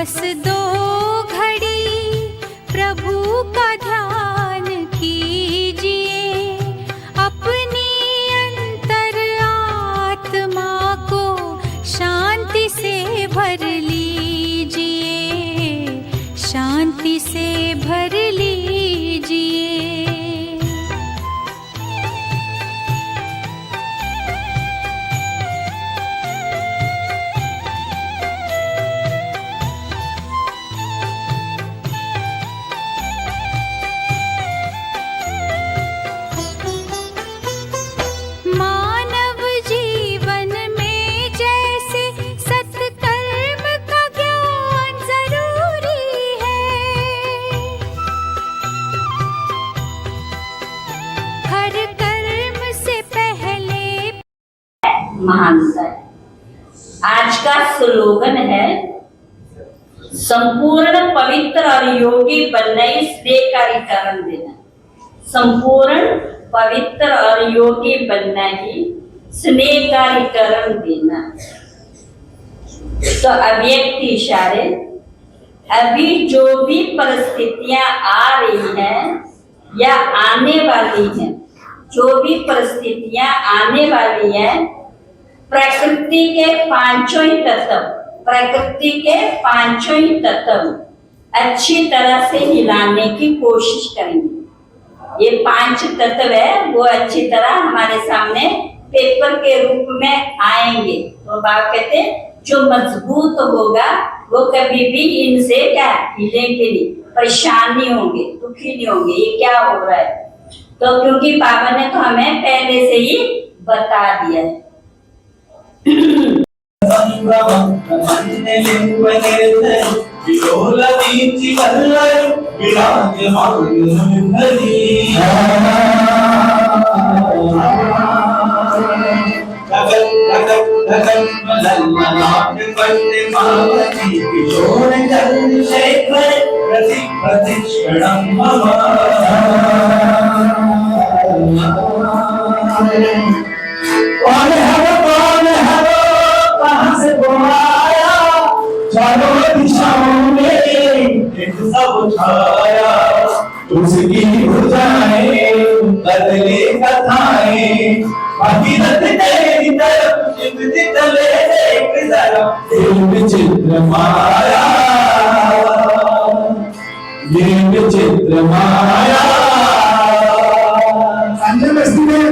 बस 2 घड़ी प्रभु का ध्यान कीजिए, अपनी अंतर आत्मा को शांति से भर लीजिए, शांति से भर लीजिए। मानव जीवन में जैसे सत्कर्म का ज्ञान जरूरी है, हर कर्म से पहले महानता है। आज का स्लोगन है संपूर्ण पवित्र और योगी बनना ही स्नेहकारीकरण देना। संपूर्ण पवित्र और योगी बनना ही स्नेहकारीकरण देना। तो अव्यक्त इशारे, अभी जो भी परिस्थितियां आ रही हैं या आने वाली हैं, जो भी परिस्थितियां आने वाली हैं, प्रकृति के पांचों ही तत्व अच्छी तरह से हिलाने की कोशिश करेंगे। ये 5 तत्व है, वो अच्छी तरह हमारे सामने पेपर के रूप में आएंगे। तो बाप कहते हैं जो मजबूत होगा वो कभी भी इनसे क्या हिलेंगे नहीं, परेशान नहीं होंगे, दुखी नहीं होंगे। ये क्या हो रहा है? तो क्योंकि बाबा ने तो हमें पहले से ही बता दिया है। उसकी भुजाएं बदले कथाएं, भगीरथ तेरी तरफ चित्र चले देख जरा, ये विचित्र माया, ये विचित्र माया। अंदर बस्ती में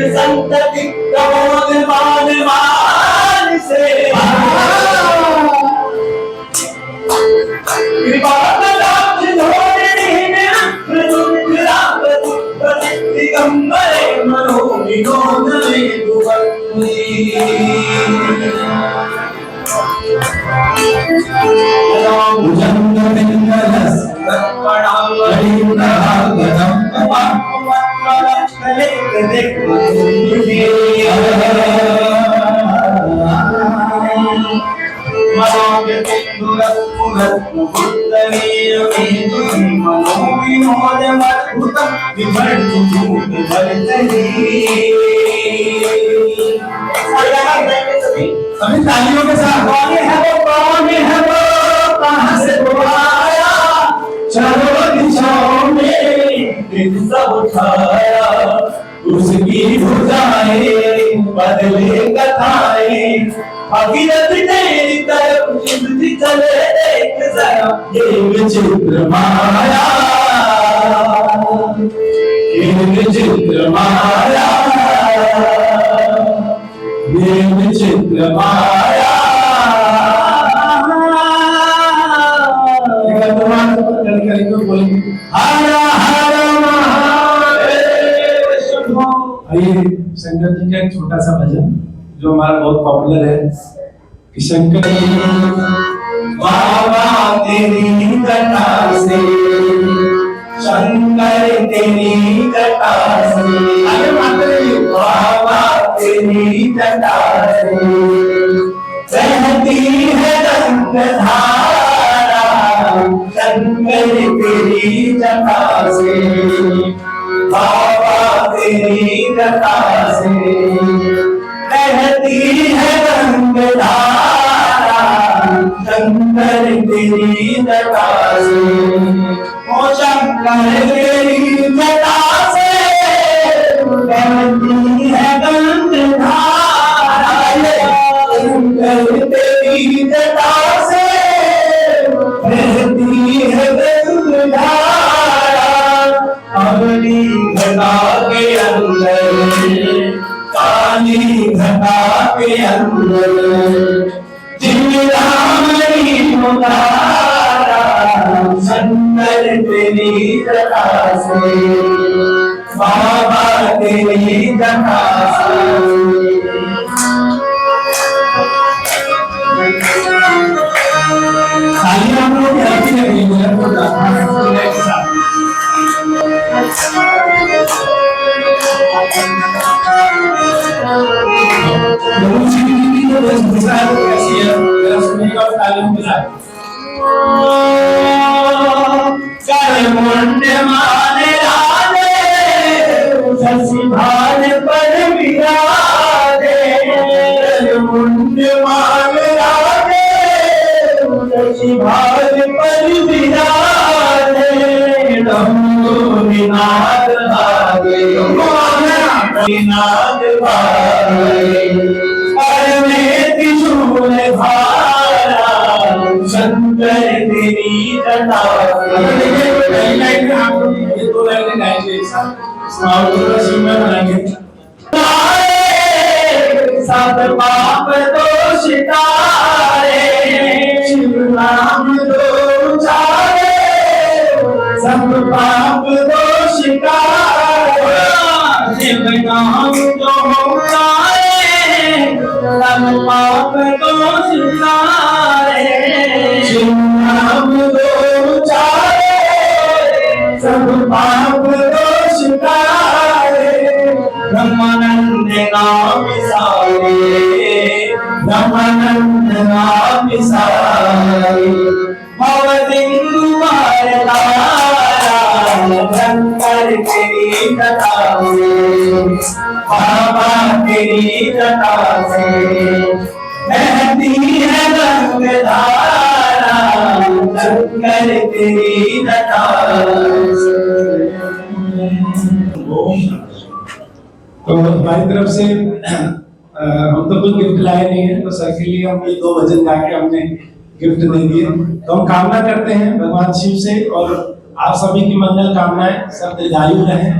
संतति प्रमोद मान मान से कृपा कटाक्ष धोरणी में दिगंबरे मनो विनोद में दुभक्ति भुजंग बिंदलस तत्पणावली प्रहागदम सभी तालियों के साथ कौन है वो कहां से वो आया, चारों दिशाओं में दिन सब उठाया, उसकी भुजाएं बदले कथाएं, भगीरथ तेरी तरफ चिंती चले देख जरा, ये विचित्र माया, ये विचित्र माया, ये विचित्र माया। शंकर जी का एक छोटा सा भजन जो हमारा बहुत पॉपुलर है कि शंकर जी जटा से बहती है रंग धारा शंकर तेरी जटा से बाबा तेरी जटा से बहती है रंग धारा शंकर तेरी जटा से ओ शंकर तेरी जटा से बहती है रंग धारा शंकर तेरी जटा से बहती है रंग धारा अगली घटा के अंदर काली घटा के अंदर जिंदामणि मुतारा शंकर तेरी जटा से बाबा तेरी जटा से खाली हम लोग ऐसे नहीं बोले तो मुंड माने राधे शशि भान पर विराजे मुंड मान राधे शशि भान पर विराजे निनाद भागे निनाद भागे पर में त्रिशूल भारा शंकर तेरी जटा सब पाप दोष तारे शिव नाम दो उचारे सब पाप दोष तारे शिव नाम दो उचारे सब पाप दोष तारे शिव नाम दो उचारे सब पाप दोष तारे ब्रह्मानंद नाम सारे ब्रह्मानंद नाम सारे भव सिंधु मार तारा शंकर तेरी जटा से बाबा तेरी जटा से बहती है रंग धारा शंकर तेरी जटा से। तो हमारी तरफ से हम तो कोई गिफ्ट लाए नहीं है, तो सर के लिए हम ये 2 भजन गा के हमने गिफ्ट दे दिए। तो हम कामना करते हैं भगवान शिव से और आप सभी की मंगल कामनाएं, सब दीर्घायु रहे,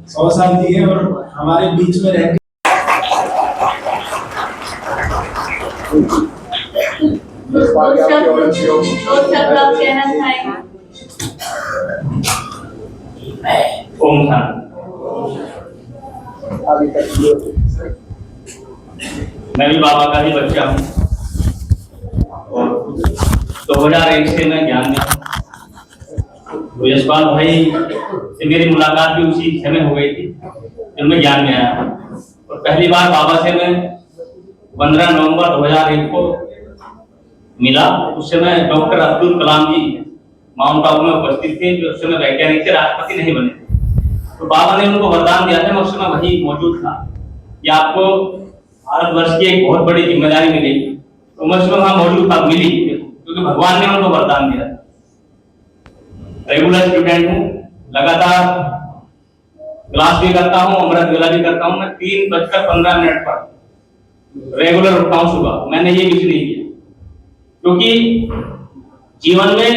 100 साल जिए और हमारे बीच में रह ओम शांति। मैं भी बाबा का ही बच्चा हूँ और 2001 से मैं ज्ञान में हूँ। तो यशपाल भाई से मेरी मुलाकात भी उसी समय हो गई थी जब मैं ज्ञान में आया। और पहली बार बाबा से मैं 15 नवंबर 2001 को मिला। उस समय डॉक्टर अब्दुल कलाम जी माउंट आबू में उपस्थित थे, जो उस समय वैज्ञानिक थे, राष्ट्रपति नहीं बने थे। तो बाबा ने उनको वरदान दिया था, मैं उस समय वही मौजूद था कि आपको भारतवर्ष की एक बहुत बड़ी जिम्मेदारी मिलेगी। तो मैं उसमें वहां मौजूद था, मिली, क्योंकि भगवान ने उनको वरदान दिया था। रेगुलर स्टूडेंट हूँ, लगातार क्लास भी करता हूँ, अमृत वेला भी करता हूँ। मैं 3:15 पर रेगुलर उठता हूँ सुबह। मैंने ये कुछ नहीं किया, क्योंकि जीवन में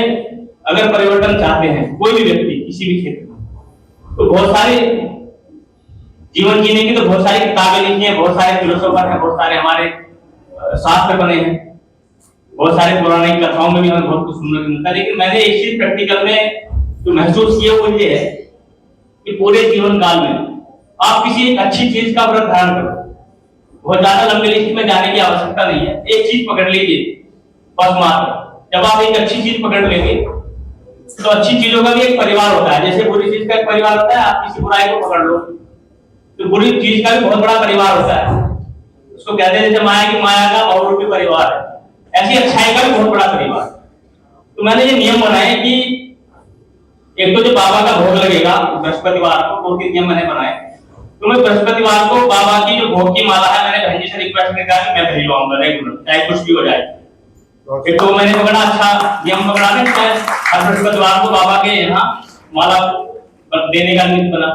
अगर परिवर्तन चाहते हैं कोई भी व्यक्ति किसी भी क्षेत्र में, तो बहुत सारे जीवन जीने की तो बहुत सारी किताबें लिखी हैं, बहुत सारे फिलोसोफर हैं, बहुत सारे हमारे शास्त्र बने हैं, बहुत सारे पौराणिक कथाओं में भी हमें बहुत कुछ सुनने को मिलता है। लेकिन मैंने एक चीज प्रैक्टिकल में जो महसूस किया वो ये है कि पूरे जीवन काल में आप किसी एक अच्छी चीज का व्रत धारण करो। बहुत ज्यादा लंबी लिस्ट में जाने की आवश्यकता नहीं है, एक चीज पकड़ लीजिए बस मात्र। जब आप एक अच्छी चीज पकड़ लेंगे तो अच्छी चीजों का भी एक परिवार होता है। जैसे बुरी चीज का एक परिवार होता है, आप किसी बुराई को पकड़ लो तो बुरी चीज का भी बहुत बड़ा परिवार होता है। उसको कहते हैं जैसे माया की माया का बहुरूपी परिवार है, ऐसी अच्छाई का भी बहुत बड़ा परिवार। तो मैंने ये नियम बनाए कि एक तो जो बाबा का भोग लगेगा बृहस्पतिवार को, 2-3 नियम मैंने बनाए। तो मैं बृहस्पतिवार को बाबा की जो भोग की माला है, मैंने बहन जी से रिक्वेस्ट किया कि मैं भिजवाऊंगा रेगुलर, चाहे कुछ भी हो जाए। तो मैंने पकड़ा, अच्छा नियम पकड़ा है, हर बृहस्पतिवार को बाबा के यहाँ माला देने का नियम बना।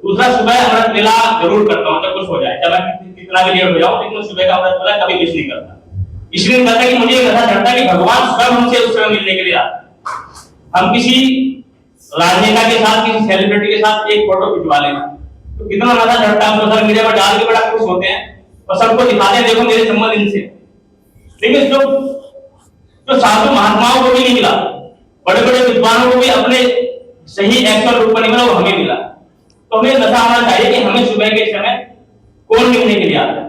दूसरा, सुबह अमृत वेला जरूर करता हूँ, जब कुछ हो जाए, चाहे मैं कितना भी लेट हो जाऊं, लेकिन सुबह का अमृत वेला कभी मिस नहीं करता। इसलिए कहता है कि मुझे ऐसा चढ़ता है कि भगवान स्वयं हमसे उस समय मिलने के लिए आते। हम किसी राजनेता के साथ, किसी सेलिब्रिटी के साथ एक फोटो खिंचवा लेना तो कितना मजा चढ़ता है, सोशल मीडिया पर डाल के बड़ा खुश होते हैं और सबको दिखाते हैं, देखो मेरे संबंध इनसे। लेकिन जो साधु महात्माओं को भी नहीं मिला, बड़े बड़े विद्वानों को भी अपने सही एक्चुअल रूप में नहीं मिला, वो हमें मिला। तो हमें पता होना चाहिए कि हमें सुबह के समय कौन मिलने के लिए आता है।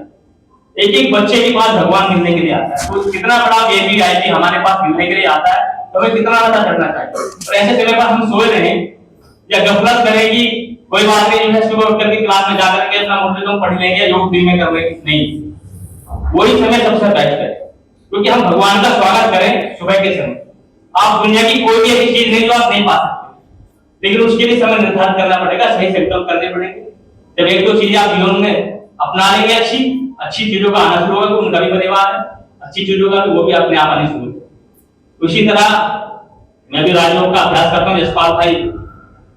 एक एक बच्चे के पास भगवान मिलने के लिए आता है, तो कितना बड़ा बेबी है कि हमारे पास मिलने के लिए आता है, तो हमें कितना ज्यादा चढ़ना चाहिए। और ऐसे समय पर हम सोए रहे या गफलत करेगी, कोई बात नहीं, जो है सुबह उठकर के क्लास में जाकर के अपना मोटे पढ़ लेंगे, योग दिन में कर लेंगे, नहीं, वही समय सबसे बेस्ट है। क्योंकि हम भगवान का स्वागत करें सुबह के समय। आप दुनिया की कोई भी ऐसी चीज नहीं जो आप नहीं पा सकते, लेकिन उसके लिए समय निर्धारित करना पड़ेगा, सही संकल्प करने पड़ेंगे। जब एक दो चीजें आप जीवन में अपना लेंगे, अच्छी चीजों का आना शुरू होगा, तो उनका भी परिवार है, अच्छी चीजों का तो वो भी अपने आप आने शुरू होगा। उसी तरह मैं भी राजयोग का अभ्यास करता हूँ। यशपाल भाई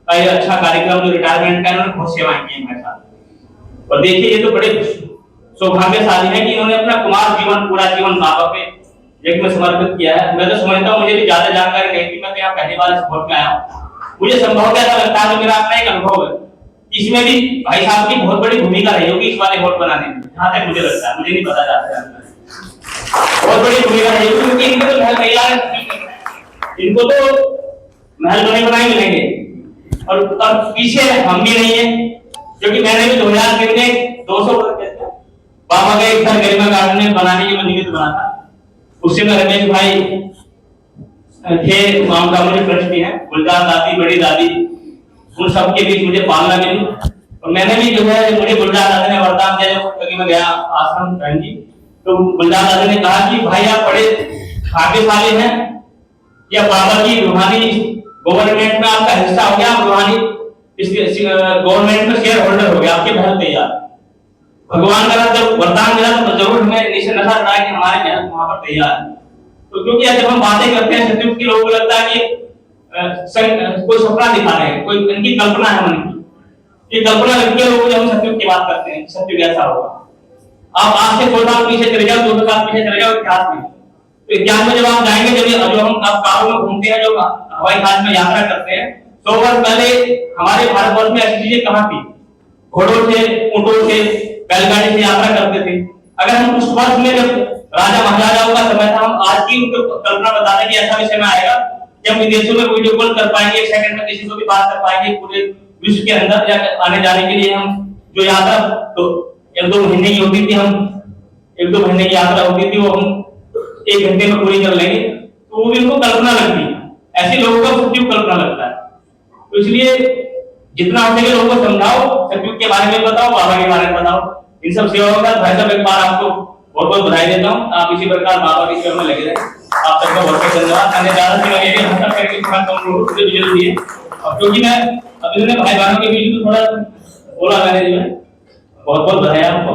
का ये अच्छा कार्यक्रम जो रिटायरमेंट का, इन्होंने बहुत सेवाएं की मेरे साथ। और देखिए, ये तो बड़े सौभाग्यशाली है कि इन्होंने अपना कुमार जीवन, पूरा जीवन बाबा के यज्ञ में समर्पित किया है। मैं तो समझता हूँ, मुझे भी ज्यादा जानकारी नहीं थी, मैं तो यहाँ पहली बार इस भोट में आया हूँ। मुझे संभव ऐसा लगता है, तो मेरा अपना एक अनुभव है, इसमें भी भाई साहब की बहुत बड़ी भूमिका रही होगी इस वाले वोट बनाने में, जहां तक मुझे लगता है, मुझे नहीं पता जाता है, बहुत बड़ी भूमिका रही होगी। क्योंकि इनको तो महल तैयार है, इनको तो महल बने बनाए मिलेंगे, और पीछे हम भी नहीं है। क्योंकि मैंने भी 2003 में 200 बाबा का एक घर गरिमा गार्डन में बनाने की निमित्त बना था। उससे में रमेश भाई थे, मामला मुझे ट्रस्टी है, गुलजार दादी, बड़ी दादी, उन सबके बीच मुझे पालना मिली। और मैंने भी जो है, मुझे गुलजार दादी ने वरदान दिया, जब मैं गया आश्रम जी, तो गुलजार दादी ने कहा कि भाई आप बड़े भाग्यशाली हैं, या बाबा की रूहानी गवर्नमेंट में आपका हिस्सा हो गया, आप रूहानी गवर्नमेंट में शेयर होल्डर हो गया, आपके महल तैयार। भगवान का जब वरदान मिला तो जरूर हमें निश्चय नशा रहा है कि हमारे महल वहां पर तैयार है। तो क्योंकि जब हम बातें करते हैं सत्युग के लोगों को लगता है कि कोई सपना दिखा रहे हैं, कोई इनकी कल्पना है मन की। ये कल्पना लगती है लोगों जब हम सत्युग की बात करते हैं, सत्युग ऐसा होगा। आप आज से 100 साल पीछे चले जाओ, 200 साल पीछे चले जाओ इतिहास में, तो इतिहास में जब आप जाएंगे, जब हम कारों में घूमते हैं, जो हवाई जहाज में यात्रा करते हैं, 100 वर्ष पहले हमारे भारतवर्ष में ऐसी चीजें कहाँ थी? घोड़ों से, ऊंटों से, बैलगाड़ी से यात्रा करते थे। अगर हम उस वर्ष में, जब राजा महाराजाओं का समय था, हम आज की उनको कल्पना बताते कि ऐसा भी समय आएगा कि हम विदेशों में वीडियो कॉल कर पाएंगे, 1 सेकंड में किसी को भी बात कर पाएंगे, पूरे विश्व के अंदर या आने जाने के लिए हम जो यात्रा तो 1-2 महीने की होती थी, हम 1-2 महीने की यात्रा होती थी, वो हम 1 घंटे में पूरी कर लेंगे। तो वो भी उनको कल्पना लगती है, ऐसे लोगों को सत्युग कल्पना लगता है। तो इसलिए जितना हो सके लोगों को समझाओ, सत्युग के बारे में बताओ, बाबा के बारे में बताओ। इन सब सेवाओं का भाई साहब एक बार आपको बहुत बहुत बधाई देता हूँ। आप इसी प्रकार बाबा की सेवा में लगे रहे। आप सबका बहुत बहुत धन्यवाद। मैंने ज्यादा सेवा ये भी हंसा करके थोड़ा कम लोगों को जरूरी है, और क्योंकि मैं अभी ने भाई बहनों के बीच में थोड़ा बोला, मैंने जो है बहुत बहुत बधाई आपको।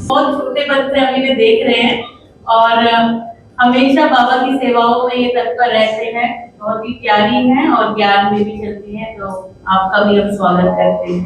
बहुत छोटे बच्चे अभी में देख रहे हैं और हमेशा बाबा की सेवाओं में ये तत्पर रहते हैं, बहुत ही प्यारी हैं और ज्ञान में भी चलती हैं। तो आपका भी हम स्वागत करते हैं।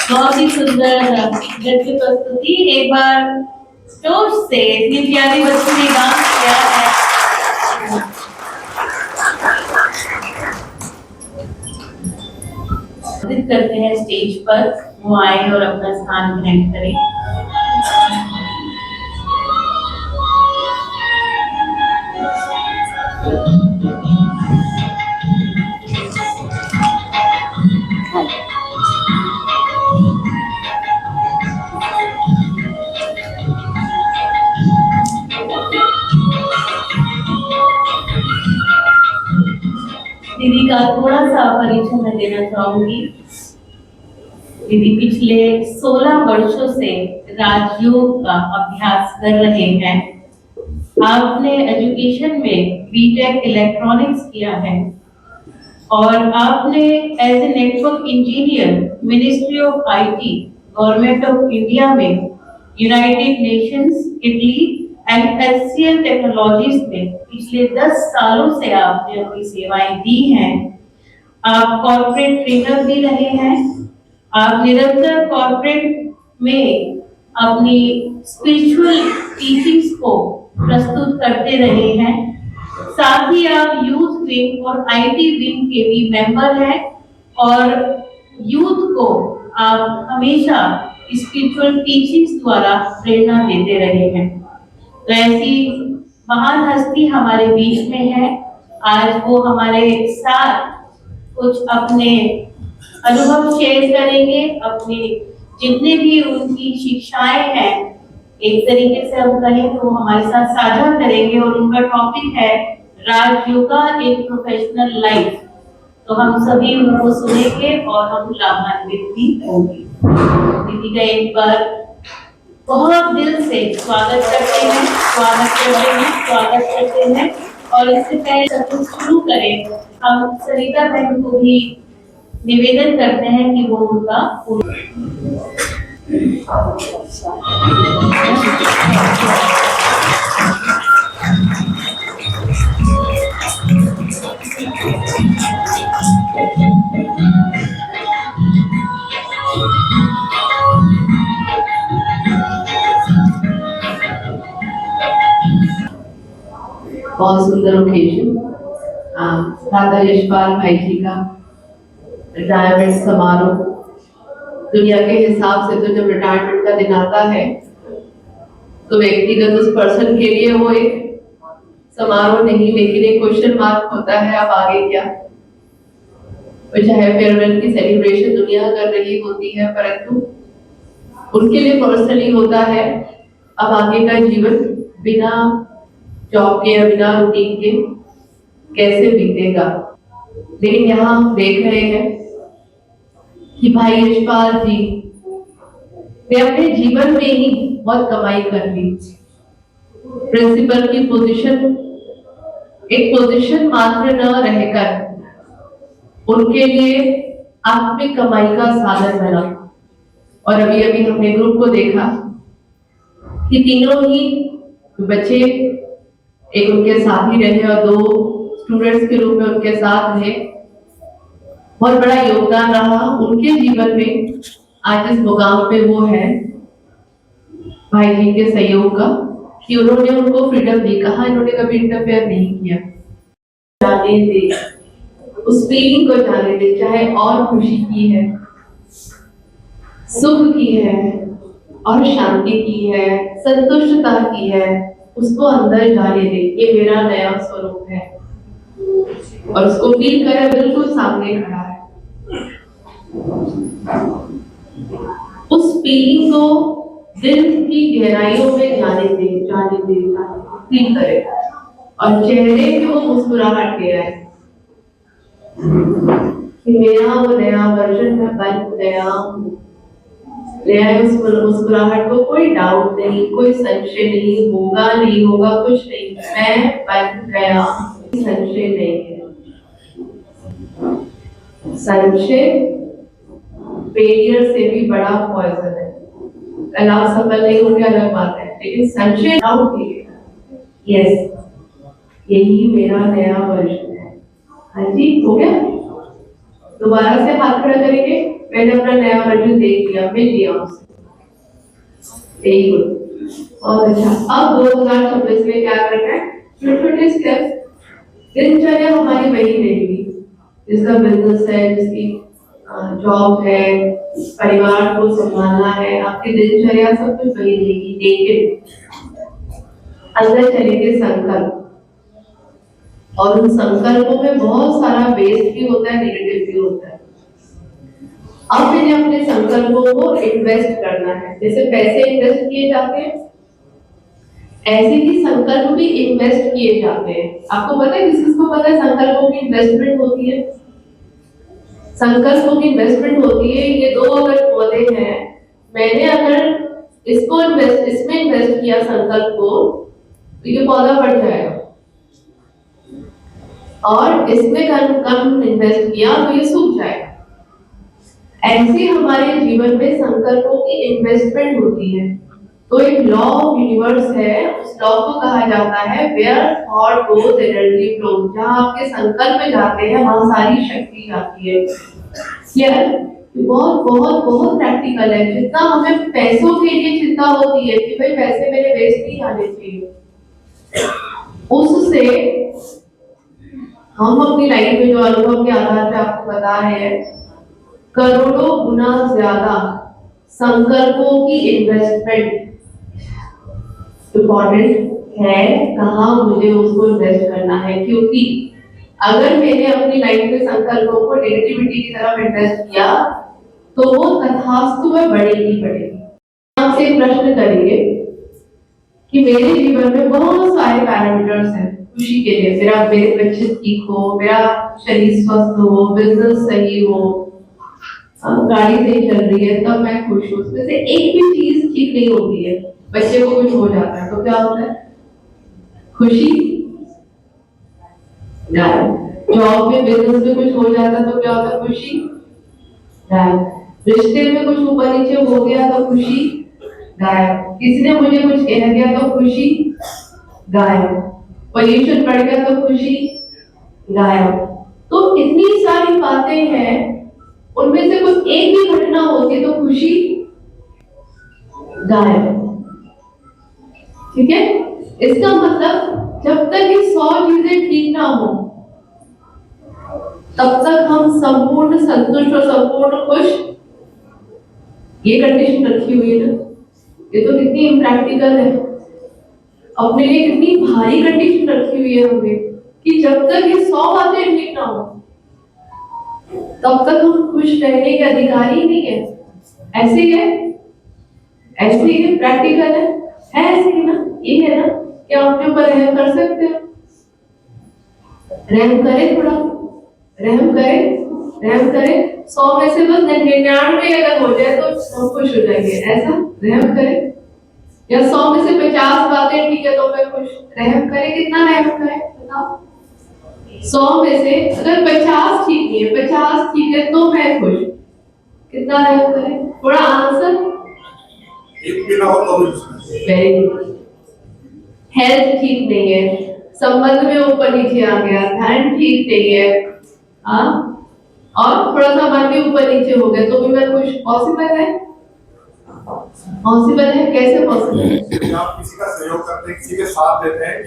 बहुत ही सुंदर नृत्य प्रस्तुति। एक बार जोश से इतनी प्यारी बच्ची ने डांस किया है। करते हैं स्टेज पर वो आए और अपना स्थान ग्रहण करें। दीदी का थोड़ा सा परिचय मैं देना चाहूंगी। दीदी पिछले 16 वर्षों से राजयोग का अभ्यास कर रहे हैं। आपने एजुकेशन में बीटेक इलेक्ट्रॉनिक्स किया है और आपने as a network engineer ministry of IT government of India में United Nations Italy and HCL technologies में पिछले 10 सालों से आपने अपनी सेवाएं दी हैं। आप कॉर्पोरेट ट्रेनर भी रहे हैं। आप निरंतर कॉर्पोरेट में अपनी स्पिरिचुअल टीचिंग्स को प्रस्तुत करते रहे हैं। साथ ही आप यूथ विंग और आईटी विंग के भी मेंबर हैं और यूथ को आप हमेशा स्पिरिचुअल टीचिंग्स द्वारा प्रेरणा देते रहे हैं। तो ऐसी महान हस्ती हमारे बीच में है। आज वो हमारे साथ कुछ अपने अनुभव शेयर करेंगे, अपने जितने भी उनकी शिक्षाएं हैं एक तरीके से हम कहें तो हमारे साथ साझा करेंगे और उनका टॉपिक है राजयोगा इन प्रोफेशनल लाइफ। तो हम सभी उनको सुनेंगे और हम लाभान्वित भी होंगे। दीदी का एक बार बहुत दिल से स्वागत करते हैं और इससे पहले सब कुछ शुरू करें हम सरिता बहन को भी निवेदन करते हैं कि वो उनका बहुत सुंदर ओकेजन दादा यशपाल भाई जी का रिटायरमेंट समारोह। दुनिया के हिसाब से तो जब रिटायरमेंट का दिन आता है तो व्यक्तिगत उस पर्सन के लिए वो एक समारोह नहीं, लेकिन एक क्वेश्चन मार्क होता है अब आगे क्या। और चाहे फेयरवेल की सेलिब्रेशन दुनिया कर रही होती है, परंतु उनके लिए पर्सनली होता है अब आगे का जीवन बिना जॉब के या बिना रूटीन के कैसे बीतेगा। लेकिन यहाँ हम देख रहे हैं कि भाई यशपाल जी ने अपने जीवन में ही बहुत कमाई कर ली। प्रिंसिपल की पोजीशन एक पोजीशन मात्र न रहकर उनके लिए आत्मिक कमाई का साधन बना। और अभी अभी हमने ग्रुप को देखा कि तीनों ही बच्चे एक उनके साथ ही रहे और 2 स्टूडेंट्स के रूप में उनके साथ रहे। बहुत बड़ा योगदान रहा उनके जीवन में आज इस मुकाम पे वो है भाई जी के सहयोग का, कि उन्होंने उनको फ्रीडम दी। कहा इन्होंने कभी इंटरफेयर नहीं किया। जाने दे, उस फीलिंग को जाने दे, चाहे और खुशी की है, सुख की है और शांति की है, संतुष्टता की है, उसको अंदर जाने दे। ये मेरा नया स्वरूप है और उसको फील करे, बिल्कुल सामने खड़ा है। उस फीलिंग को दिल की गहराइयों में जाने दे, जाने दे, फील करे और चेहरे पे वो मुस्कुराहट ले आए कि मेरा वो नया वर्जन मैं बन गया हूँ। ले आए उस मुस्कुराहट को, कोई डाउट नहीं, कोई संशय नहीं, होगा नहीं होगा कुछ नहीं, मैं बन गया, संशय नहीं है। संशय फेलियर से भी बड़ा पॉइजन है। कल आप सफल नहीं होंगे अलग बात है, लेकिन संशय डाउट नहीं है। यस, यही मेरा नया वर्जन है। हाँ जी, हो गया। दोबारा से हाथ खड़ा करेंगे। मैंने अपना नया वर्जन देख लिया, मिल लिया उसे। वेरी गुड, और अच्छा। अब 2026 में क्या करना है? छोटे-छोटे स्टेप्स। दिनचर्या हमारी वही रहेगी, जिसका बिजनेस है, जिसकी जॉब है, परिवार को संभालना है, आपकी दिनचर्या सब कुछ वही रहेगी। लेकिन अंदर चलेंगे संकल्प, और उन संकल्पों में बहुत सारा वेस्ट भी होता है, नेगेटिव भी होता है। अब मैंने अपने संकल्पों को इन्वेस्ट करना है। जैसे पैसे इन्वेस्ट किए जाते हैं, ऐसे ही संकल्प भी इन्वेस्ट किए जाते हैं। आपको पता है, किसको पता है संकल्पों की इन्वेस्टमेंट होती है? संकल्पों की इन्वेस्टमेंट होती है। ये 2 अगर पौधे हैं, मैंने अगर इसमें इन्वेस्ट किया संकल्प को, तो ये पौधा बढ़ जाएगा, और इसमें कम इन्वेस्ट किया तो ये सूख जाएगा। ऐसे हमारे जीवन में संकल्पों की इन्वेस्टमेंट होती है। तो एक लॉ ऑफ यूनिवर्स है, उस लॉ को कहा जाता है where thought goes energy flows. जहाँ आपके संकल्प जाते हैं वहां सारी शक्ति जाती है। बहुत बहुत बहुत प्रैक्टिकल है। जितना हमें पैसों के लिए चिंता होती है कि भाई पैसे मेरे वेस्ट नहीं आने चाहिए, उससे हम अपनी लाइफ में जो अनुभव के आधार पे आपको बता रहे हैं, करोड़ों गुना ज्यादा संकल्पों की इन्वेस्टमेंट इम्पोर्टेंट है। कहाँ मुझे उसको इन्वेस्ट करना है, क्योंकि अगर मैंने अपनी लाइफ में संकल्पों को नेगेटिविटी की तरफ इन्वेस्ट किया तो वो तथास्तु में बढ़ेगी। आपसे एक प्रश्न करेंगे कि मेरे जीवन में बहुत सारे पैरामीटर्स हैं खुशी के लिए। मेरे बच्चे ठीक हो, मेरा शरीर स्वस्थ हो, बिजनेस सही हो, गाड़ी सही चल रही है, तब मैं खुश हूँ। उसमें से एक भी चीज ठीक नहीं होती है, बच्चे को कुछ हो जाता है तो क्या होता है? खुशी गायब। जॉब में, बिजनेस में कुछ हो जाता है तो क्या होता है? खुशी गायब। रिश्ते में कुछ ऊपर नीचे हो गया तो खुशी गायब। किसी ने मुझे कुछ कह दिया तो खुशी गायब। पोल्यूशन बढ़ गया तो खुशी गायब। तो इतनी सारी बातें हैं, उनमें से कुछ एक भी घटना होती तो खुशी गायब। ठीक है? इसका मतलब जब तक ये 100 चीजें ठीक ना हो, तब तक हम संपूर्ण संतुष्ट और संपूर्ण खुश, ये कंडीशन रखी हुई है ना। ये तो कितनी इम्प्रैक्टिकल है। अपने लिए कितनी भारी कंडीशन रखी हुई है हमने कि जब तक ये 100 बातें ठीक ना हो तब तक हम खुश रहने के अधिकारी ही नहीं है। ऐसे ही है, ऐसे ही है, प्रैक्टिकल है ऐसे ही ना, ये है ना कि आप अपने ऊपर रहम कर सकते हैं। रहम करें, थोड़ा रहम करें 100 में से बस 99 अगर हो जाए तो हम खुश हो जाएंगे, ऐसा रहम करें। या 100 में से 50 बातें ठीक है तो मैं खुश, रहम करें। कितना रहम करें बताओ? 100 में से अगर 50 ठीक नहीं है, 50 ठीक है तो मैं खुश, कितना रहम करें? थोड़ा आंसर एक भी ना हो तो वेरी गुड। हेल्थ ठीक नहीं है, संबंध में ऊपर नीचे आ गया, ध्यान ठीक नहीं है, हाँ, और थोड़ा सा मन भी ऊपर नीचे हो गया तो भी मैं खुश, पॉसिबल है? पॉसिबल है? कैसे पॉसिबल है? आप किसी का सहयोग करते हैं, किसी के साथ देते हैं,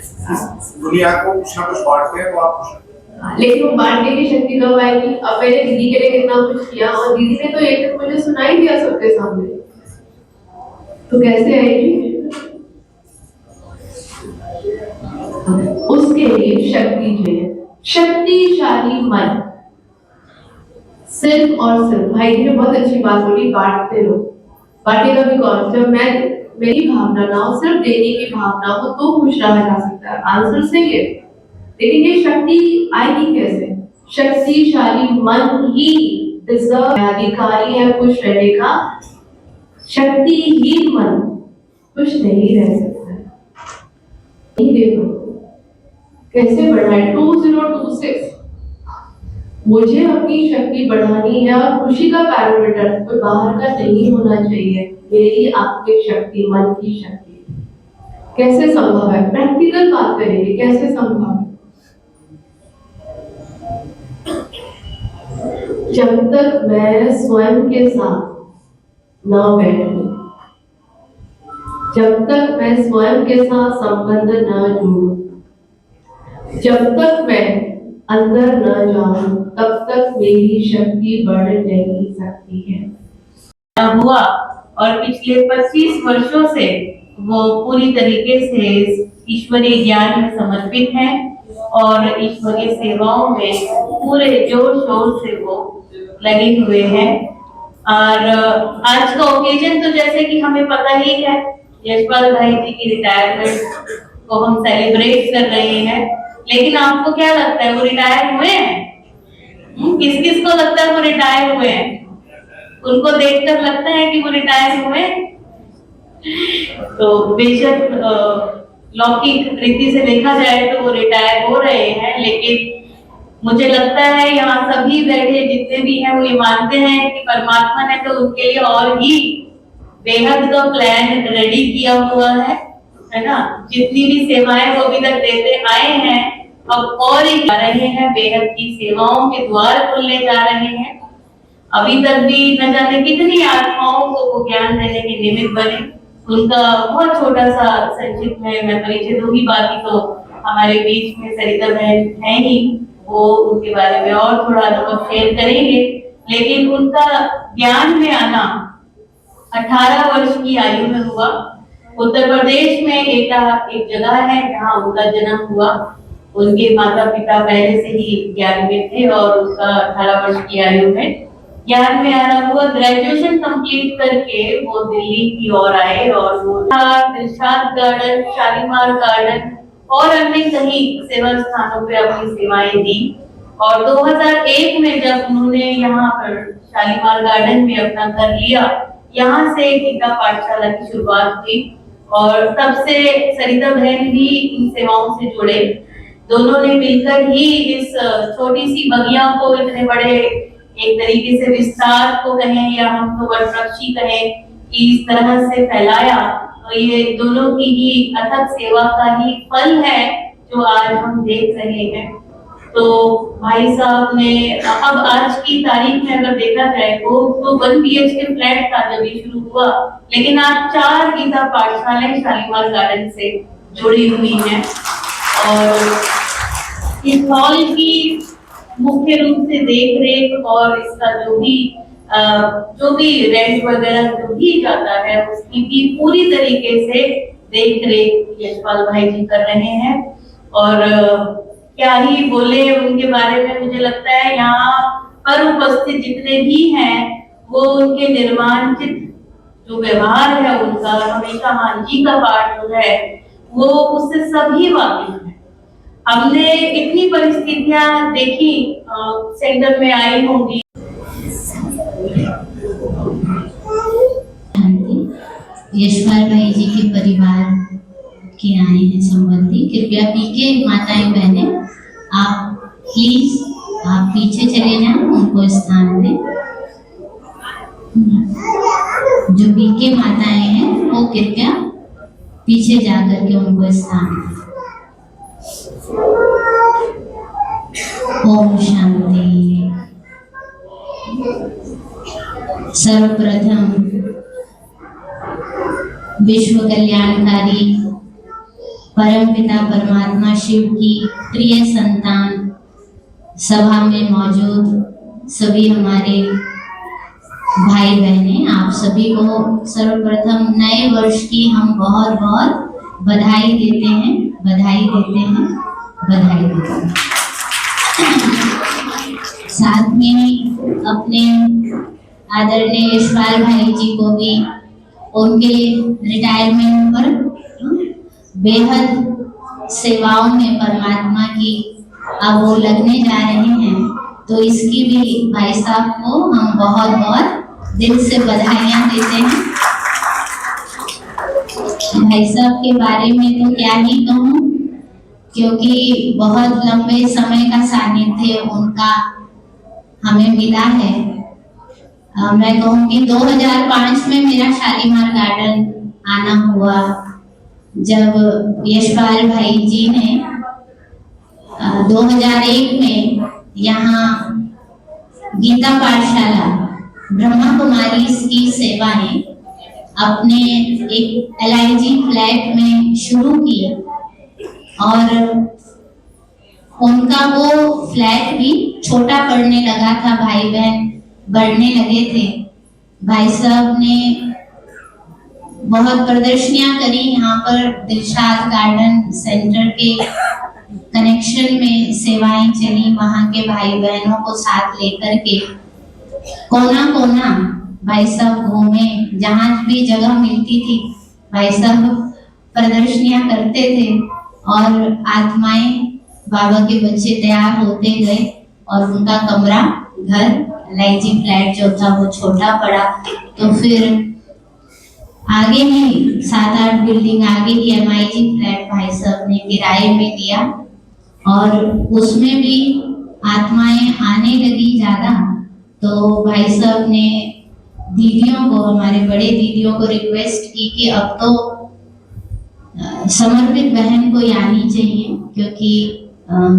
दुनिया को कुछ ना कुछ बांटते हैं तो आप खुश हैं। लेकिन वो बांटने की शक्ति कब आएगी? अब मैंने दीदी के लिए कितना कुछ किया और दीदी ने तो एक दिन मुझे सुनाई दिया सबके सामने, तो कैसे आएगी? उसके लिए शक्ति चाहिए, शक्तिशाली मन। सिर्फ और सिर्फ भाई जी ने बहुत अच्छी बात बोली, बांटते रहो। बांटेगा भी कौन? जब मैं मेरी भावना ना हो, सिर्फ देने की भावना हो तो खुश रहा जा सकता है। आंसर सही है, लेकिन ये शक्ति आएगी कैसे? शक्तिशाली मन ही डिजर्व अधिकारी है खुश रहने का। शक्तिहीन मन खुश नहीं रह सकता है। नहीं, देखो कैसे बढ़ा है 2026। मुझे अपनी शक्ति बढ़ानी है और खुशी का पैरामीटर कोई बाहर का नहीं होना चाहिए, मेरी आपकी शक्ति, मन की शक्ति। कैसे संभव है? प्रैक्टिकल बात करेंगे, कैसे संभव है? जब तक मैं स्वयं के साथ न बैठूं, जब तक मैं स्वयं के साथ संबंध न जोड़ूं, जब तक मैं अंदर न जाऊं, तब तक मेरी शक्ति बढ़ नहीं सकती है। हुआ और पिछले 25 वर्षों से वो पूरी तरीके से ईश्वरीय ज्ञान में समर्पित हैं और ईश्वरीय सेवाओं में पूरे जोर शोर से वो लगे हुए हैं। और आज का ओकेजन तो जैसे कि हमें पता ही है, यशपाल भाई जी की रिटायरमेंट को हम सेलिब्रेट कर रहे हैं। लेकिन आपको क्या लगता है वो रिटायर हुए हैं? किस किस को लगता है वो रिटायर हुए हैं? उनको देखकर लगता है कि वो रिटायर हुए? तो बेशक लौकिक रीति से देखा जाए तो वो रिटायर हो रहे हैं, लेकिन मुझे लगता है यहाँ सभी बैठे जितने भी हैं वो ये मानते हैं कि परमात्मा ने तो उनके लिए और ही बेहद का प्लान रेडी किया हुआ है ना। जितनी भी सेवाएं वो अभी तक देते आए हैं, अब और ही जा रहे हैं, बेहद की सेवाओं के द्वार खुलने जा रहे हैं। अभी तक भी न जाने कितनी आत्माओं को वो ज्ञान देने के निमित्त बने। उनका बहुत छोटा सा संक्षिप्त में मैं परिचय दूंगी, बाकी तो हमारे बीच में सरिता बहन है ही, वो उनके बारे में और थोड़ा अनुभव शेयर करेंगे। लेकिन उनका ज्ञान में आना 18 वर्ष की आयु में हुआ। उत्तर प्रदेश में एक जगह है जहाँ उनका जन्म हुआ। उनके माता पिता पहले से ही ज्ञान में थे और उसका 18 वर्ष की आयु में ज्ञान में आना हुआ। ग्रेजुएशन कंप्लीट करके वो दिल्ली की ओर आए और वो दिलशाद गार्डन, शालीमार गार्डन और अन्य कई सेवा स्थानों पे अपनी सेवाएं दी। और 2001 में जब उन्होंने यहाँ पर शालीमार गार्डन में अपना घर लिया, यहाँ से गीता पाठशाला की शुरुआत हुई और तब से सरिता बहन भी इन सेवाओं से जुड़े। दोनों ने मिलकर ही इस छोटी सी बगिया को इतने बड़े एक तरीके से विस्तार को कहें या हम तो वटवृक्षी कहें कि इस तरह से फैलाया। तो ये दोनों की ही अथक सेवा का ही फल है जो आज हम देख रहे हैं। तो भाई साहब ने अब आज की तारीख में अगर देखा जाए तो 1 BHK फ्लैट था जब ये शुरू हुआ, लेकिन आज 4 गीता पाठशालाएं शालीमार गार्डन से जुड़ी हुई हैं। और इस हॉल की मुख्य रूप से देख रेख और इसका जो भी रेंट वगैरह जो भी जाता है उसकी भी पूरी तरीके से देख रेख यशपाल भाई जी कर रहे हैं। और क्या ही बोले उनके बारे में। मुझे लगता है यहाँ पर उपस्थित जितने भी हैं वो उनके निर्माणचित जो व्यवहार है उनका, हमेशा हाँ जी का पाठ जो है वो उससे सभी वाकिफ हैं। हमने कितनी परिस्थितियां देखी सेंटर में आई होंगी। यशपाल भाई जी के परिवार के आए हैं संबंधी, कृपया पीके माताएं बहनें आप प्लीज आप पीछे चले जाएं, उनको स्थान दें। जो बीके माताएं हैं वो कृपया पीछे जाकर के उनको स्थान दें। ओम शांति। सर्वप्रथम विश्व कल्याणकारी परमपिता परमात्मा शिव की प्रिय संतान सभा में मौजूद सभी हमारे भाई बहनें, आप सभी को सर्वप्रथम नए वर्ष की हम बहुत बहुत बधाई देते हैं, बधाई देते हैं, बधाई देते हैं। साथ में अपने आदरणीय यशपाल भाई जी को भी उनके रिटायरमेंट पर बेहद सेवाओं में परमात्मा की अब वो लगने जा रहे हैं, तो इसकी भी भाई साहब को हम बहुत बहुत दिल से बधाइयाँ देते हैं। भाई साहब के बारे में तो क्या ही कहूँ, क्योंकि बहुत लंबे समय का सानिध्य उनका हमें मिला है। मैं कहूँगी 2005 में मेरा शालीमार गार्डन आना हुआ, जब यशपाल भाई जी ने 2001 में यहाँ गीता पाठशाला ब्रह्मा कुमारी की सेवाएं अपने एक LIG फ्लैट में शुरू की, और उनका वो फ्लैट भी छोटा पड़ने लगा था, भाई बहन बढ़ने लगे थे। भाई साहब ने बहुत प्रदर्शनियां करी यहाँ पर, दिलशाद गार्डन सेंटर के कनेक्शन में सेवाएं चली, वहाँ के भाई बहनों को साथ लेकर के कोना कोना भाई साहब घूमे, जहाँ भी जगह मिलती थी भाई साहब प्रदर्शनियां करते थे, और आत्माएं बाबा के बच्चे तैयार होते गए और उनका कमरा घर LIG फ्लैट जो था वो छोटा पड़ा। तो फिर आगे भी 7-8 बिल्डिंग आगे ही MIG फ्लैट भाई साहब ने किराए में दिया, और उसमें भी आत्माएं आने लगी ज्यादा। तो भाई साहब ने दीदियों को, हमारे बड़े दीदियों को रिक्वेस्ट की कि अब तो समर्पित बहन को आनी चाहिए, क्योंकि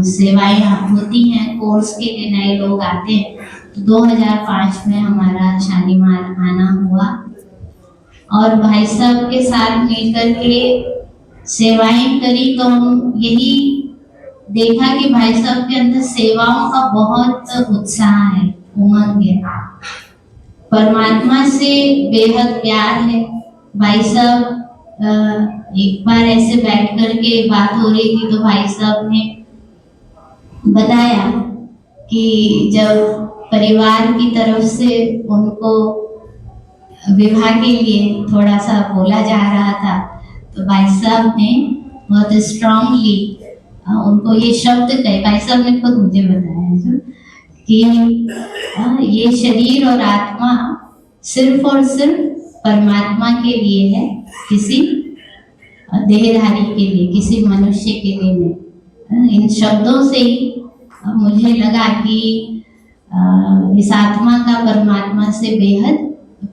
सेवाएं होती हैं, कोर्स के लिए नए लोग आते हैं। तो 2005 में हमारा शालीमार आना हुआ, और भाई साहब के साथ मिलकर के सेवाएं करी, तो हम यही देखा कि भाई साहब के अंदर सेवाओं का बहुत उत्साह है, उमंग है, परमात्मा से बेहद प्यार है। भाई साहब एक बार ऐसे बैठ कर के बात हो रही थी, तो भाई साहब ने बताया कि जब परिवार की तरफ से उनको विवाह के लिए थोड़ा सा बोला जा रहा था, तो भाई साहब ने बहुत स्ट्रांगली उनको ये शब्द कहे, भाई साहब ने खुद मुझे बताया जो कि ये शरीर और आत्मा सिर्फ और सिर्फ परमात्मा के लिए है, किसी देहधारी के लिए, किसी मनुष्य के लिए नहीं। इन शब्दों से ही मुझे लगा कि इस आत्मा का परमात्मा से बेहद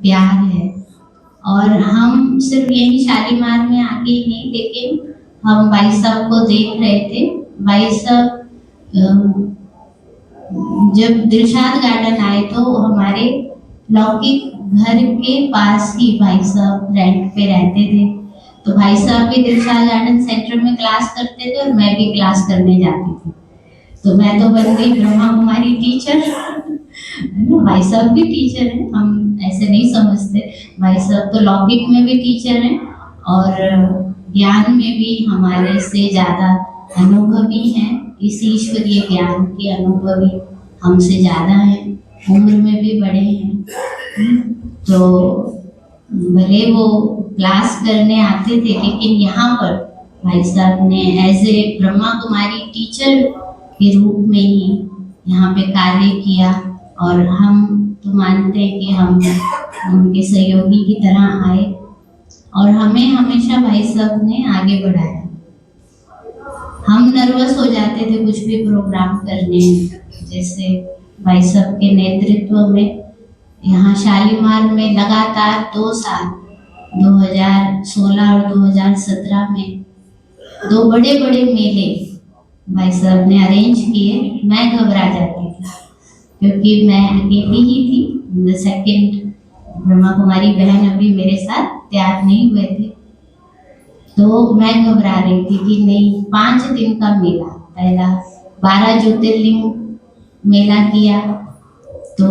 प्यार है। और हम सिर्फ यही शालीमार में आके ही नहीं, लेकिन हम भाई साहब को देख रहे थे। भाई साहब जब दिलशाद गार्डन आए तो हमारे लौकिक घर के पास ही भाई साहब रेंट पे रहते थे। तो भाई साहब भी दिलशाद गार्डन सेंटर में क्लास करते थे और मैं भी क्लास करने जाती थी। तो मैं तो बन गई ब्रह्मा कुमारी टीचर। भाई साहब भी टीचर हैं, हम ऐसे नहीं समझते। भाई साहब तो लौकिक में भी टीचर हैं और ज्ञान में भी हमारे से ज़्यादा अनुभवी हैं। इस ईश्वरीय ज्ञान के अनुभवी हमसे ज़्यादा हैं, उम्र में भी बड़े हैं। तो भले वो क्लास करने आते थे, लेकिन यहाँ पर भाई साहब ने as a Brahma Kumari teacher के रूप में ही यहाँ पे कार्य किया, और हम तो मानते हैं कि हम उनके सहयोगी की तरह आए और हमें हमेशा भाई साहब ने आगे बढ़ाया। हम नर्वस हो जाते थे कुछ भी प्रोग्राम करने में, जैसे भाई साहब के नेतृत्व में यहाँ शालीमार में लगातार 2 साल 2016 और 2017 में 2 बड़े बड़े मेले भाई साहब ने अरेंज किए। मैं घबरा जाती थी क्योंकि मैं अकेली ही थी, सेकंड ब्रह्मा कुमारी बहन अभी मेरे साथ तैयार नहीं हुए थे, तो मैं घबरा रही थी कि नहीं 5 दिन का मेला, पहला 12 ज्योतिर्लिंग मेला किया, तो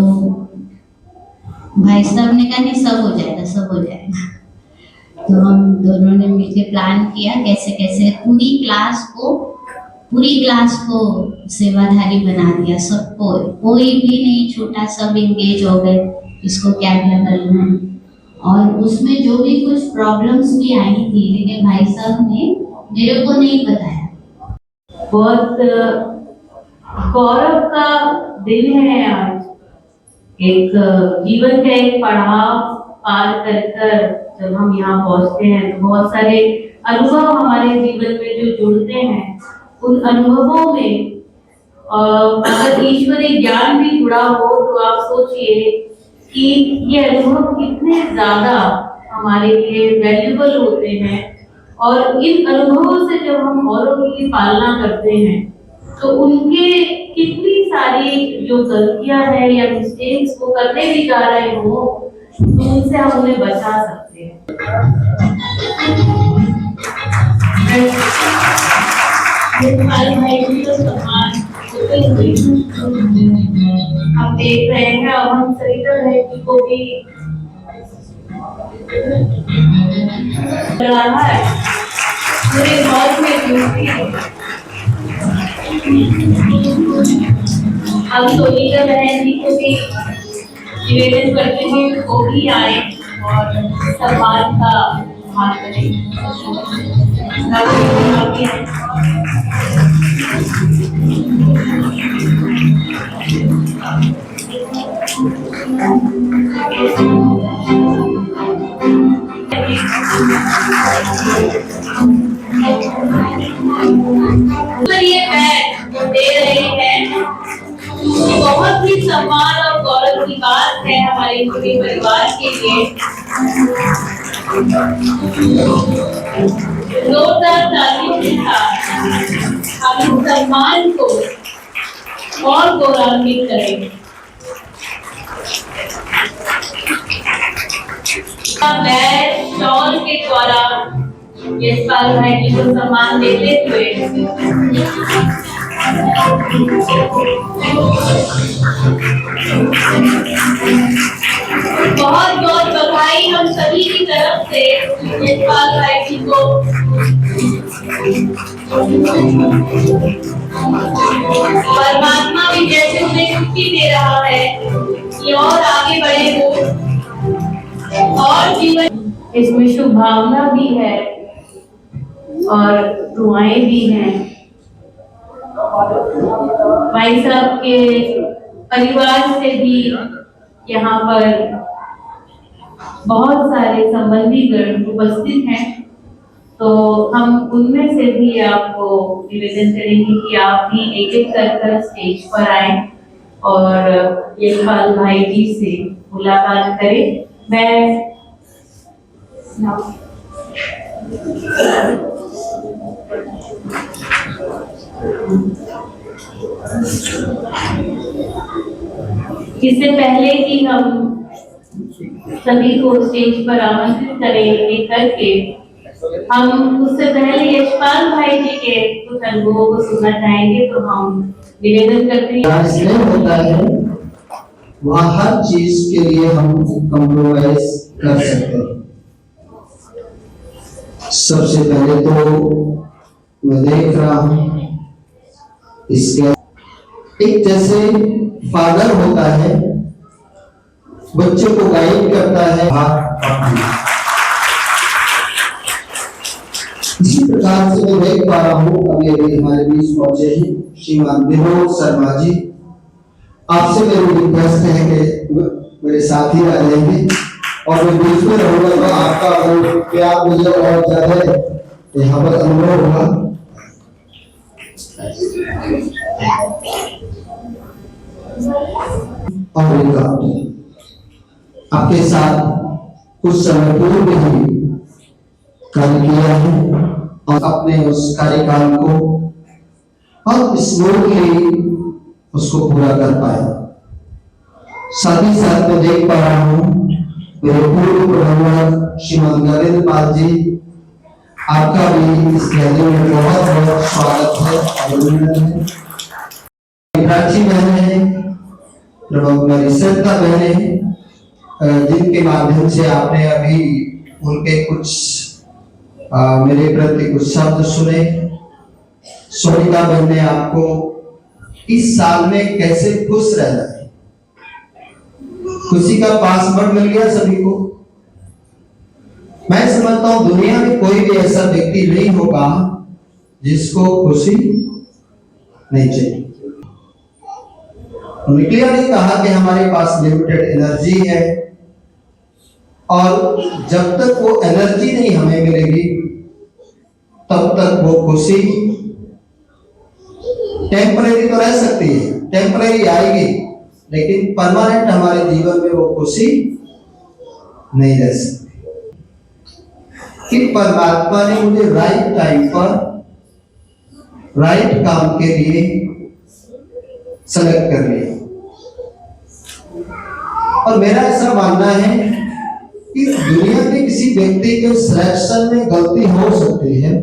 भाई साहब ने कहा नहीं सब हो जाएगा, सब हो जाएगा। तो हम दोनों ने मिलकर प्लान किया कैसे कैसे पूरी क्लास को सेवाधारी बना दिया, सबको, कोई भी नहीं छूटा, सब इंगेज हो गए इसको क्या क्या करना है। और उसमें जो भी कुछ प्रॉब्लम्स भी आई थी, लेकिन भाई साहब ने मेरे को नहीं बताया। बहुत गौरव का दिन है आज, एक जीवन का एक पड़ाव पार कर जब हम यहाँ पहुँचते हैं तो बहुत सारे अनुभव हमारे जीवन में जो जुड़ते हैं, उन अनुभवों में अगर ईश्वरीय ज्ञान भी जुड़ा हो तो आप सोचिए कि ये अनुभव कितने ज्यादा हमारे लिए वैल्यूबल होते हैं। और इन अनुभवों से जब हम औरों की पालना करते हैं तो उनके कितनी सारी जो गलतियां हैं या मिस्टेक्स वो करने भी जा रहे हो तो उनसे हम उन्हें बचा सकते हैं। हम देख रहे हैं और हम सरिता बहन को भी रहा है पूरे मौत में डूबती है। हम सोनीता बहन जी को भी निवेदन करते हैं वो भी आए और सम्मान का हाथ करें। ये बैठ दे रहे हैं, बहुत ही सम्मान और गौरव की बात है हमारे पूरे परिवार के लिए। जोरदार तालियों के साथ हम इस सम्मान को और गौरवान्वित करेंगे। बैच शॉल के द्वारा यशपाल भाई जी को सम्मान देते हुए बहुत बहुत बधाई हम सभी की तरफ से यशपाल भाई जी को। परमात्मा भी जैसे उन्हें छुट्टी दे रहा है कि और आगे बढ़े हो और जीवन, इसमें शुभ भावना भी है और दुआएं भी हैं। भाई साहब के परिवार से भी यहाँ पर बहुत सारे संबंधी गण उपस्थित हैं, तो हम उनमें से भी आपको निवेदन करेंगे कि आप भी एक एक कर स्टेज पर आए और यशपाल भाई जी से मुलाकात करें। मैं इससे पहले कि हम सभी को स्टेज पर आमंत्रित करेंगे करके, हम उससे पहले यशपाल भाई जी के कुछ अनुभवों को सुनना चाहेंगे। तो हम निवेदन करते हैं होता है वहाँ हर चीज के लिए हम कॉम्प्रोमाइज कर सकते हैं। सबसे पहले तो मैं देख रहा हूं इसके एक जैसे फादर होता है, बच्चे को गाइड करता है, इसी प्रकार से मैं देख पा रहा हूं अभी अभी हमारे बीच पहुंचे हैं श्रीमान विनोद शर्मा जी। आपसे मेरी रिक्वेस्ट है कि मेरे साथ ही रह जाएंगे और मैं बीच में रहूंगा तो आपका वो प्यार मुझे और ज्यादा यहाँ पर अनुभव होगा। और आपके साथ कुछ समय पूर्व ही कार्य किया है और अपने उस कार्यकाल को और स्मूथली उसको पूरा कर पाया। साथ ही साथ मैं देख पा रहा हूँ मेरे पूर्व प्रबंधक श्रीमान नरेंद्र पाल जी, आपका भी इस गैलरी में बहुत बहुत स्वागत है, अभिनंदन है। प्राची बहने हैं, हमारी श्रद्धा बहने हैं, जिनके माध्यम से आपने अभी उनके कुछ मेरे प्रति कुछ शब्द सुने। सोनिका बहन ने आपको इस साल में कैसे खुश रहना है, खुशी का पासवर्ड मिल गया सभी को। मैं समझता हूं दुनिया में कोई भी ऐसा व्यक्ति नहीं होगा जिसको खुशी नहीं चाहिए। उन्होंने क्लियर नहीं कहा कि हमारे पास लिमिटेड एनर्जी है और जब तक वो एनर्जी नहीं हमें मिलेगी तब तक वो खुशी टेम्परेरी तो रह सकती है, टेम्परेरी आएगी, लेकिन परमानेंट हमारे जीवन में वो खुशी नहीं रह सकती। कि परमात्मा ने मुझे राइट टाइम पर राइट काम के लिए सेलेक्ट कर लिया और मेरा ऐसा मानना है कि दुनिया के किसी व्यक्ति के सिलेक्शन में गलती हो सकती है,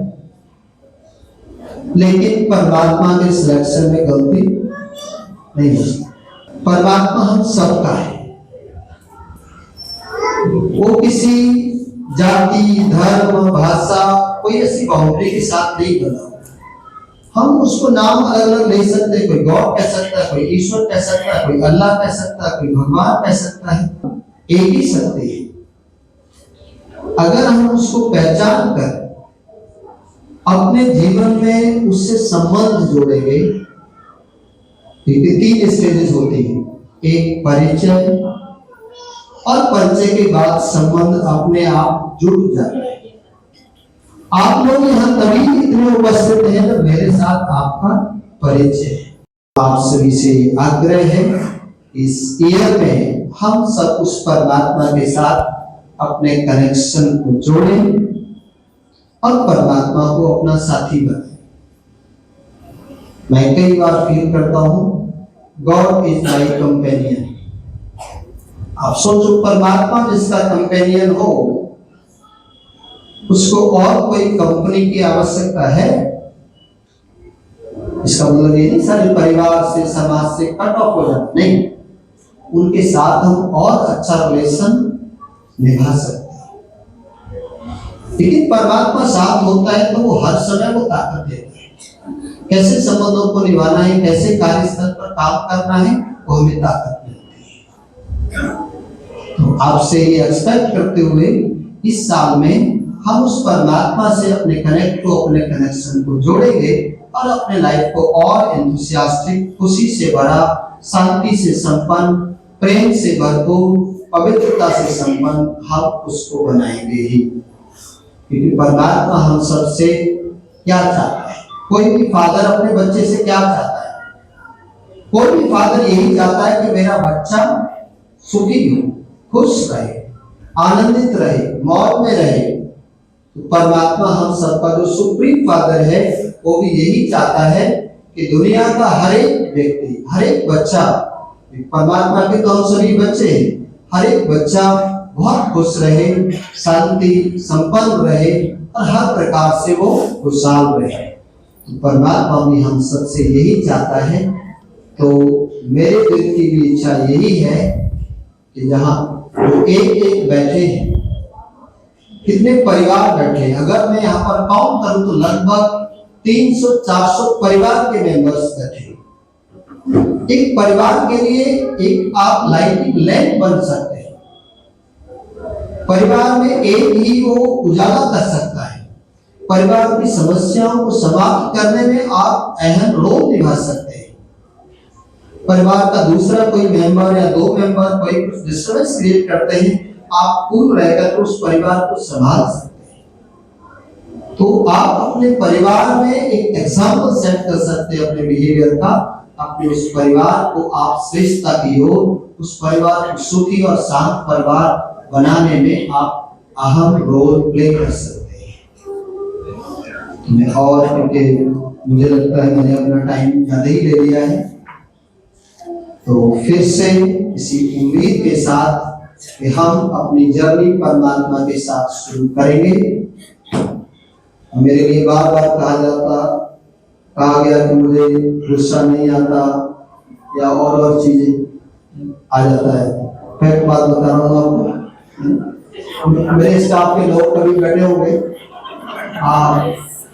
लेकिन परमात्मा के सिलेक्शन में गलती नहीं हो सकती। परमात्मा हम सबका है, वो किसी जाति, धर्म, भाषा, कोई ऐसी बाउंड्री के साथ नहीं बना। हम उसको नाम अलग अलग ले सकते हैं, कोई गॉड कह सकता है, कोई ईश्वर कह सकता है, कोई अल्लाह कह सकता है, कोई भगवान कह सकता है, एक ही सत्य है। अगर हम उसको पहचान कर अपने जीवन में उससे संबंध जोड़ेंगे, तीन स्टेजेस होती है, एक परिचय और परिचय के बाद संबंध अपने आप जुड़ जाता है। आप लोग यहाँ तभी इतने उपस्थित हैं जब मेरे साथ आपका परिचय है। आप सभी से आग्रह है इस ईयर में हम सब उस परमात्मा के साथ अपने कनेक्शन को जोड़ें और परमात्मा को अपना साथी बनाएं। मैं कई बार फील करता हूं गॉड इज माय कंपेनियन। आप सोचो परमात्मा जिसका कंपेनियन हो उसको और कोई कंपनी की आवश्यकता है? इसका मतलब ये नहीं सारे परिवार से, समाज से कट ऑफ हो जाना, नहीं, उनके साथ हम और अच्छा रिलेशन निभा सकते हैं। लेकिन परमात्मा साथ होता है तो वो हर समय वो ताकत देता है। कैसे संबंधों को निभाना है, कैसे कार्यस्थल पर काम करना है, वो हमें ताकत मिलती है। तो आपसे ये एक्सपेक्ट करते हुए इस साल में हम उस परमात्मा से अपने कनेक्ट को, अपने कनेक्शन को जोड़ेंगे और अपने लाइफ को और एंथुसियास्टिक, खुशी से भरा, शांति से संपन्न, प्रेम से भरपूर, पवित्रता से संपन्न हम उसको बनाएंगे ही। क्योंकि परमात्मा हम सबसे क्या चाहता है? कोई भी फादर अपने बच्चे से क्या चाहता है? कोई भी फादर यही चाहता है कि मेरा बच्चा सुखी हो, खुश रहे, आनंदित रहे, मौज में रहे। तो परमात्मा हम सबका जो सुप्रीम फादर है वो भी यही चाहता है कि दुनिया का हर एक व्यक्ति, हर एक बच्चा, परमात्मा के तो हम सभी बच्चे हैं, हर एक बच्चा बहुत खुश रहे, शांति संपन्न रहे और हर प्रकार से वो खुशहाल रहे। तो परमात्मा भी हम सबसे यही चाहता है। तो मेरे दिल की भी इच्छा यही है कि जहाँ वो एक एक बैठे हैं कितने परिवार बैठे। अगर मैं यहाँ पर काउंट करूं तो लगभग 300-400 परिवार के मेंबर्स बैठे। एक परिवार के लिए एक आप लाइटिंग लैंप बन सकते हैं। परिवार में एक ही वो उजाला कर सकता है। परिवार की समस्याओं को समाप्त करने में आप अहम रोल निभा सकते हैं। परिवार का दूसरा कोई मेंबर या 2 मेंबर कोई कुछ डिस्टर्बेंस क्रिएट करते हैं, आप पूर्ण रहकर उस परिवार को संभाल सकते हैं। तो आप अपने परिवार में एक एग्जाम्पल सेट कर सकते हैं अपने बिहेवियर का। अपने उस परिवार को आप श्रेष्ठता की ओर, उस परिवार को सुखी और शांत परिवार बनाने में आप अहम रोल प्ले कर सकते हैं। मैं और क्योंकि मुझे लगता है मैंने अपना टाइम ज्यादा ही ले लिया है, तो फिर से इसी उम्मीद के साथ कि हम अपनी जर्नी परमात्मा के साथ शुरू करेंगे। मेरे लिए बार बार कहा गया कि मुझे गुस्सा नहीं आता या और चीजें आ जाता है। फैक्ट बात बता रहा हूँ आपको। मेरे स्टाफ के लोग कभी बैठे होंगे,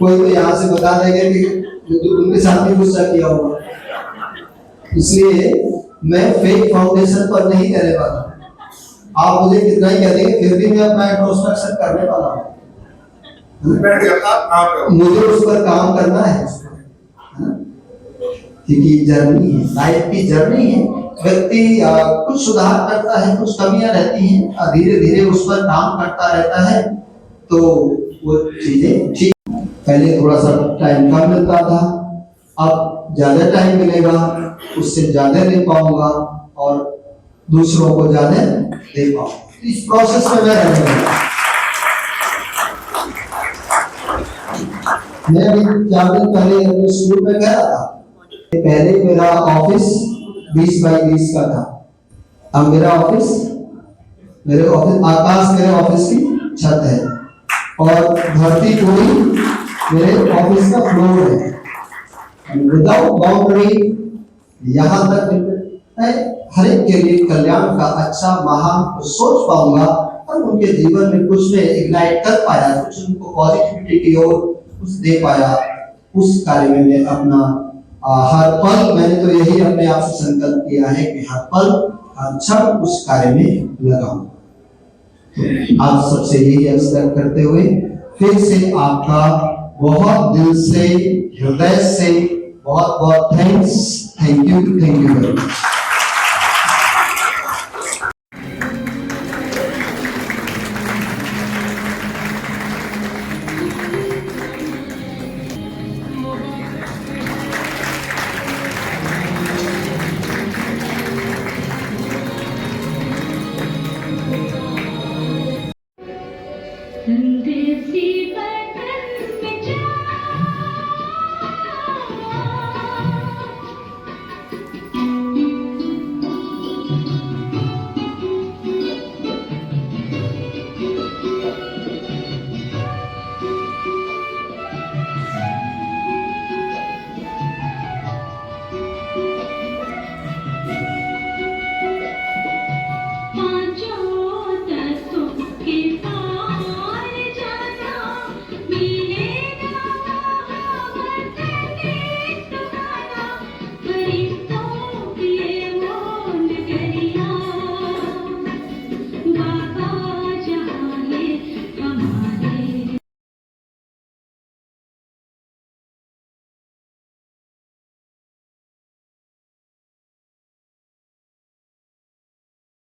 कोई तो यहाँ से बता देंगे कि उनके साथ भी गुस्सा किया होगा। इसलिए मैं फेक फाउंडेशन पर नहीं करने वाला। आप मुझे कितना ही कह देंगे, फिर भी मैं अपना इंट्रोस्पेक्शन करने वाला हूँ। मुझे उस पर काम करना है, क्योंकि जर्नी है, लाइफ की जर्नी है। व्यक्ति कुछ सुधार करता है, कुछ कमियां रहती हैं, धीरे धीरे उस पर काम करता रहता है, तो वो चीजें ठीक। पहले थोड़ा सा टाइम कम मिलता था, अब ज्यादा टाइम मिलेगा, उससे ज्यादा दे पाऊंगा और दूसरों को ज्यादा दे पाऊंगा। इस प्रोसेस में मैं रहूंगा। मैं अभी 4 दिन पहले अपने स्कूल में गया था। पहले मेरा ऑफिस 20 बाई 20 का था। अब मेरे ऑफिस आकाश मेरे ऑफिस की छत है और धरती पूरी मेरे ऑफिस का फ्लोर है। विदाउट बाउंड्री यहाँ तक मैं हर एक के लिए कल्याण का अच्छा महान सोच पाऊंगा और उनके जीवन में कुछ में इग्नाइट कर पाया, कुछ उनको पॉजिटिविटी की ओर कुछ दे पाया। उस कार्य में मैं अपना हर पल, मैंने तो यही अपने आप से संकल्प किया है कि हर पल हर क्षण उस कार्य में लगाऊं। तो आप सबसे यही एक्सपेक्ट करते हुए फिर से आपका बहुत दिल से, हृदय से बहुत बहुत thanks. Thank you very much.